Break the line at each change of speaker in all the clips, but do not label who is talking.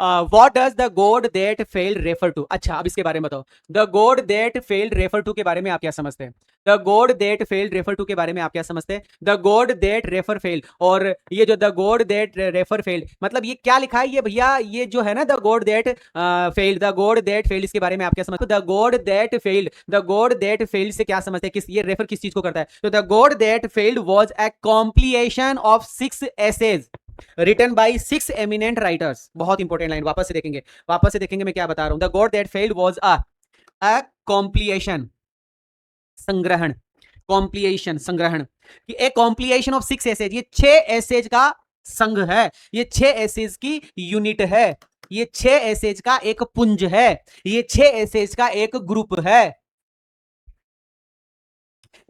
What does the God that failed refer to? अच्छा, अब इसके बारे में बताओ। The God that failed refer to के बारे में आप क्या समझते हैं? The God that failed refer to के बारे में आप क्या समझते हैं? The God that refer failed, और ये जो the God that refer failed, मतलब ये क्या लिखा है ये भैया? ये जो है ना the God that failed, the God that failed, इसके बारे में आप क्या समझते हो? The God that failed, the God that failed से क्या समझते हैं? किस, ये रेफर किस चीज को करता है? तो the God that failed was a compilation of 6 essays written by 6 eminent writers. बहुत इंपॉर्टेंट लाइन, वापस से देखेंगे, वापस से देखेंगे मैं क्या बता रहा हूं। The God that failed was a completion, संग्रहण, कॉम्प्लीशन संग्रहण, कि ए कॉम्प्लीशन ऑफ 6 एसेज, ये 6 एसेज का संघ है, ये 6 एसेज की यूनिट है, ये 6 एसेज का एक पुंज है, ये 6 एसेज का एक ग्रुप है,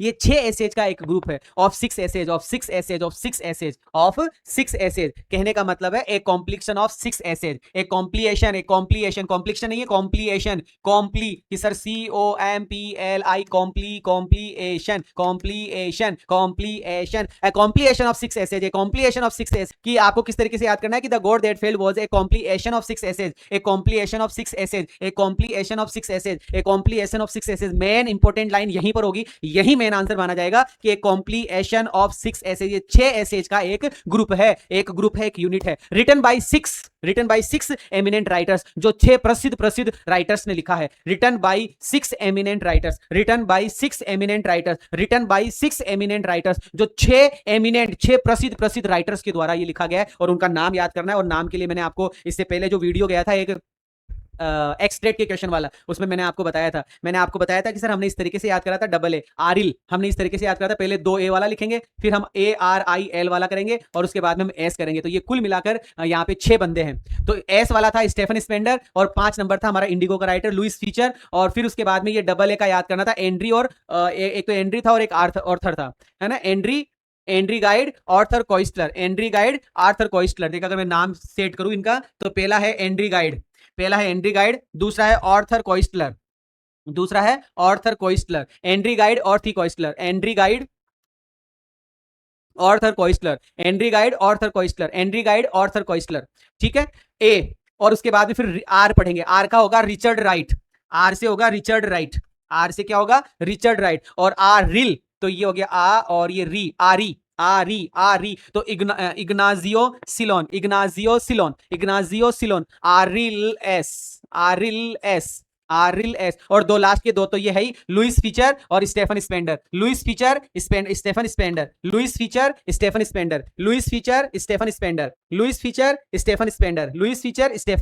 ये 6 एसेज का एक ग्रुप है, of 6 essays, of 6 essays, of 6 essays, of 6 essays. कहने का मतलब है a compilation of 6 essays, a compilation, a compilation, compilation नहीं है, कॉम्प्लीशन, कॉम्प्ली कि sir COMPLI, compli, compilation, compilation, compilation, a compilation of 6 essays, a compilation of 6 essays. कि आपको किस तरीके से याद करना है कि the God that failed was a compilation of 6 essays, a compilation of 6 essays, a compilation of 6 essays, a compilation of 6 essays. Main important line यहीं पर होगी, यही मेन आंसर माना जाएगा कि एक कॉम्प्लीशन ऑफ 6 एसेज, ये 6 एसेज का एक ग्रुप है, एक ग्रुप है, एक यूनिट है। रिटन बाय 6 एमिनेंट राइटर्स, जो 6 प्रसिद्ध राइटर्स ने लिखा है। Written by 6 eminent writers, written by 6 eminent writers, written by 6 eminent writers, जो 6 एमिनेंट, 6 प्रसिद्ध राइटर्स के द्वारा ये लिखा गया है, और उनका नाम याद करना है। और नाम के लिए मैंने आपको इससे पहले जो वीडियो गया था एक एक्सट्रेट के क्वेश्चन वाला, उसमें मैंने आपको बताया था कि सर हमने इस तरीके से याद करा था, डबल ए आरिल, हमने इस तरीके से याद करा था, पहले 2 ए वाला लिखेंगे, फिर हम ARIL वाला करेंगे, और उसके बाद में हम एस करेंगे। तो ये कुल मिलाकर यहाँ पे 6 बंदे हैं। तो एस वाला था स्टेफन स्पेंडर, और 5 नंबर था हमारा इंडिगो का राइटर लुइस फीचर, और फिर उसके बाद में ये डबल ए का याद करना था एंड्री, और एक तो एंड्री था और एक ऑर्थर था, है ना, Andre Gide, Arthur Koestler, Andre Gide, Arthur Koestler. देखा, अगर मैं नाम सेट करूं इनका, तो पहला है एंड्री गाइड, दूसरा है आर्थर कोइस्टलर, एंड्री गाइड और थी Koestler, Andre Gide, Arthur Koestler, Andre Gide, Arthur Koestler, Andre Gide, Arthur Koestler. ठीक है, ए, और उसके बाद में फिर आर पढ़ेंगे, आर का होगा रिचर्ड राइट, आर से होगा रिचर्ड राइट, आर से क्या होगा? Richard Wright. और आर रिल, तो ये हो गया आ, और ये री, आरी, तो इग्नाजियो सिलोन, आरिल एस, और 2 लास्ट के 2 तो ये है ही, लुइस फीचर और स्टेफन स्पेंडर, स्टेफन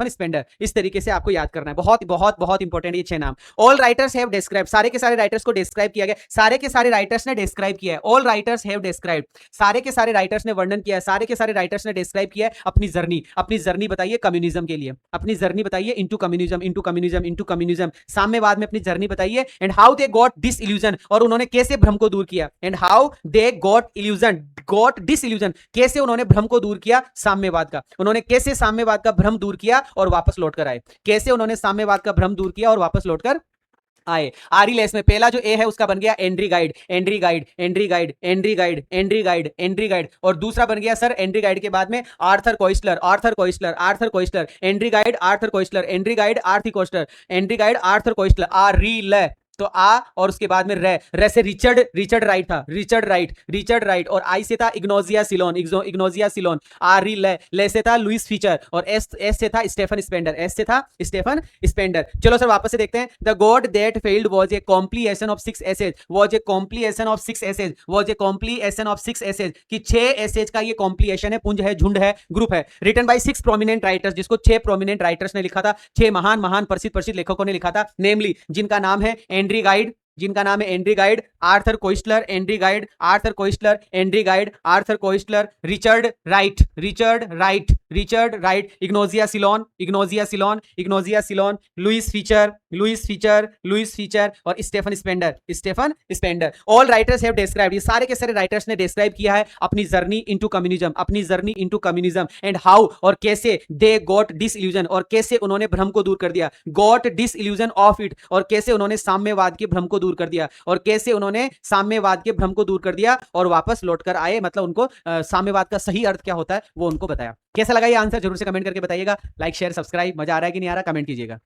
स्पेंडर, इस तरीके से आपको याद करना है। बहुत बहुत बहुत इंपॉर्टेंट ये 6 नाम। ऑल राइटर्स हैव डिस्क्राइब, सारे के सारे राइटर्स को डिस्क्राइब किया गया, सारे के सारे राइटर्स ने डिस्क्राइब किया है। ऑल राइटर्स हैव डिस्क्राइब, सारे के सारे राइटर्स ने वर्णन किया है, सारे के सारे राइटर्स ने डिस्क्राइब किया है अपनी जर्नी बताइए कम्युनिज्म के लिए, अपनी जर्नी बताइए इनटू कम्युनिज्म, साम्यवाद में अपनी जर्नी बताइए। And how they got disillusion, और उन्होंने कैसे भ्रम को दूर किया। And how they got disillusion, कैसे उन्होंने भ्रम को दूर किया साम्यवाद का, उन्होंने कैसे साम्यवाद का भ्रम दूर किया और वापस लौटकर आए, कैसे उन्होंने साम्यवाद का भ्रम दूर किया और वापस लौटकर आए। आरिलेस में पहला जो ए है उसका बन गया एंड्री गाइड, और दूसरा बन गया सर एंड्री गाइड के बाद में Arthur Koestler, Andre Gide, Arthur Koestler, Andre Gide, Arthur Koestler, आरिल, तो आ, और उसके बाद में रे से रिचर्ड राइट, और आई से था इग्नोजिया सिलोन, आर ले से था लुइस फीचर, और एस से था स्टेफन स्पेंडर, चलो सर वापस से देखते हैं। The God that failed was a compilation of 6 essays, कि 6 एसेज का ये कॉम्प्लीशन है, पुंज है, झुंड है, ग्रुप है। रिटन बाय 6 प्रोमिनेंट राइटर्स, जिसको 6 प्रोमिनेंट राइटर्स ने लिखा था, 6 महान प्रसिद्ध लेखकों ने लिखा था, नेमली जिनका नाम है Andre Gide, Arthur Koestler, Richard Wright, Ignazio Silone, Louis Fischer, और Stephen Spender. All writers have described, ये सारे के सारे राइटर्स ने डिस्क्राइब किया है अपनी journey into communism, and how, और कैसे दे गॉट डिसइल्यूजन, और कैसे उन्होंने भ्रम को दूर कर दिया, गॉट डिसइल्यूजन ऑफ इट, और कैसे उन्होंने साम्यवाद के भ्रम को दूर कर दिया और कैसे उन्होंने साम्यवाद के भ्रम को दूर कर दिया और वापस लौटकर आए, मतलब उनको साम्यवाद का सही अर्थ क्या होता है वो उनको बताया। कैसा लगा ये आंसर जरूर से कमेंट करके बताइएगा। लाइक शेयर सब्सक्राइब, मजा आ रहा है कि नहीं आ रहा कमेंट कीजिएगा।